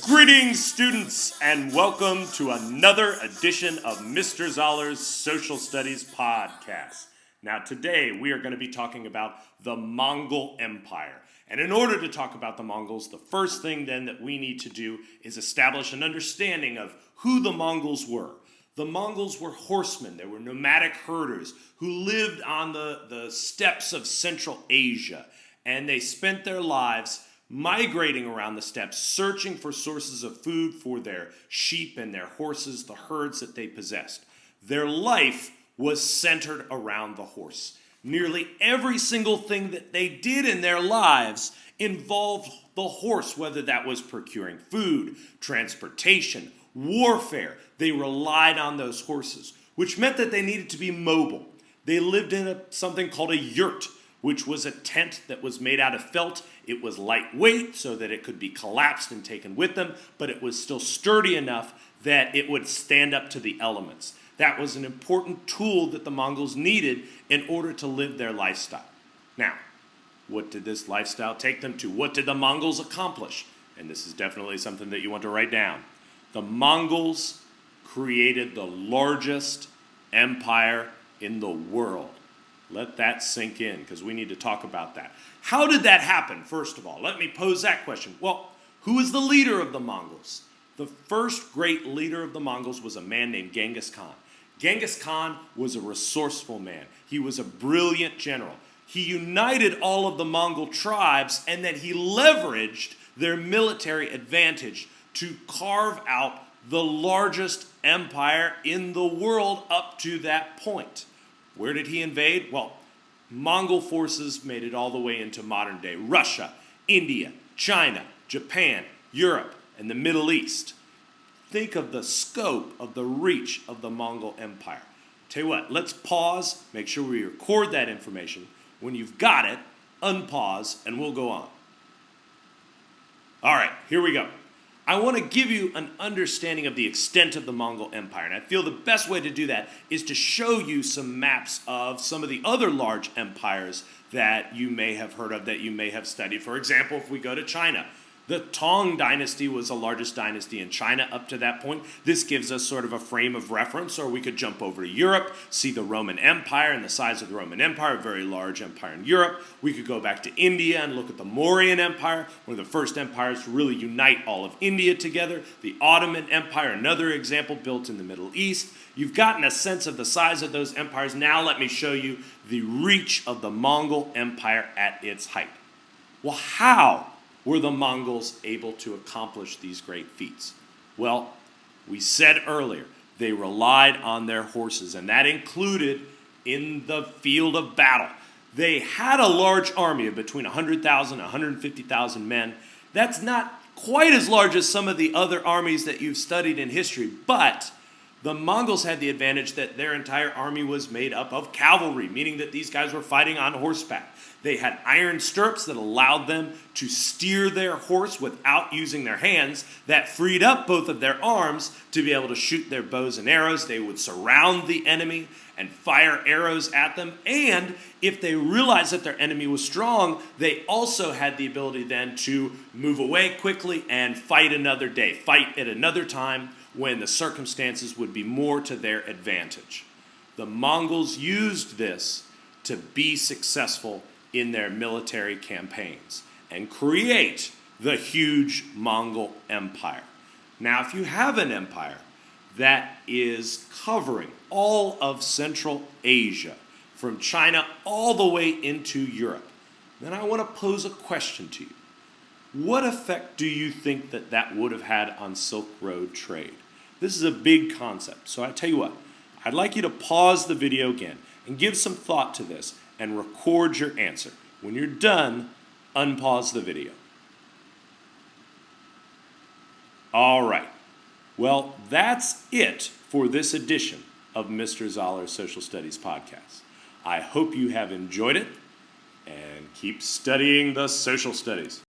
Greetings, students, and welcome to another edition of Mr. Zoller's Social Studies podcast. Now, today we are going to be talking about the Mongol Empire. And in order to talk about the Mongols, the first thing then that we need to do is establish an understanding of who the Mongols were. The Mongols were horsemen. They were nomadic herders who lived on the steppes of Central Asia. And they spent their lives migrating around the steppes, searching for sources of food for their sheep and their horses, the herds that they possessed. Their life was centered around the horse. Nearly every single thing that they did in their lives involved the horse, whether that was procuring food, transportation, warfare. They relied on those horses, which meant that they needed to be mobile. They lived in something called a yurt, which was a tent that was made out of felt. It was lightweight so that it could be collapsed and taken with them, but it was still sturdy enough that it would stand up to the elements. That was an important tool that the Mongols needed in order to live their lifestyle. Now, what did this lifestyle take them to? What did the Mongols accomplish? And this is definitely something that you want to write down. The Mongols created the largest empire in the world. Let that sink in, because we need to talk about that. How did that happen, first of all? Let me pose that question. Well, who is the leader of the Mongols? The first great leader of the Mongols was a man named Genghis Khan. Genghis Khan was a resourceful man. He was a brilliant general. He united all of the Mongol tribes, and then he leveraged their military advantage to carve out the largest empire in the world up to that point. Where did he invade? Well, Mongol forces made it all the way into modern day Russia, India, China, Japan, Europe, and the Middle East. Think of the scope of the reach of the Mongol Empire. Tell you what, let's pause, make sure we record that information. When you've got it, unpause, and we'll go on. All right, here we go. I want to give you an understanding of the extent of the Mongol Empire, and I feel the best way to do that is to show you some maps of some of the other large empires that you may have heard of, that you may have studied. For example, if we go to China, the Tang Dynasty was the largest dynasty in China up to that point. This gives us sort of a frame of reference, or we could jump over to Europe, see the Roman Empire and the size of the Roman Empire, a very large empire in Europe. We could go back to India and look at the Mauryan Empire, one of the first empires to really unite all of India together. The Ottoman Empire, another example, built in the Middle East. You've gotten a sense of the size of those empires. Now let me show you the reach of the Mongol Empire at its height. Well, how were the Mongols able to accomplish these great feats? Well, we said earlier, they relied on their horses, and that included in the field of battle. They had a large army of between 100,000 and 150,000 men. That's not quite as large as some of the other armies that you've studied in history, but the Mongols had the advantage that their entire army was made up of cavalry, meaning that these guys were fighting on horseback. They had iron stirrups that allowed them to steer their horse without using their hands. That freed up both of their arms to be able to shoot their bows and arrows. They would surround the enemy and fire arrows at them. And if they realized that their enemy was strong, they also had the ability then to move away quickly and fight another day, fight at another time when the circumstances would be more to their advantage. The Mongols used this to be successful in their military campaigns and create the huge Mongol Empire. Now, if you have an empire that is covering all of Central Asia, from China all the way into Europe, then I want to pose a question to you. What effect do you think that that would have had on Silk Road trade? This is a big concept, so I tell you what, I'd like you to pause the video again and give some thought to this and record your answer. When you're done, unpause the video. All right. Well, that's it for this edition of Mr. Zoller's Social Studies podcast. I hope you have enjoyed it, and keep studying the social studies.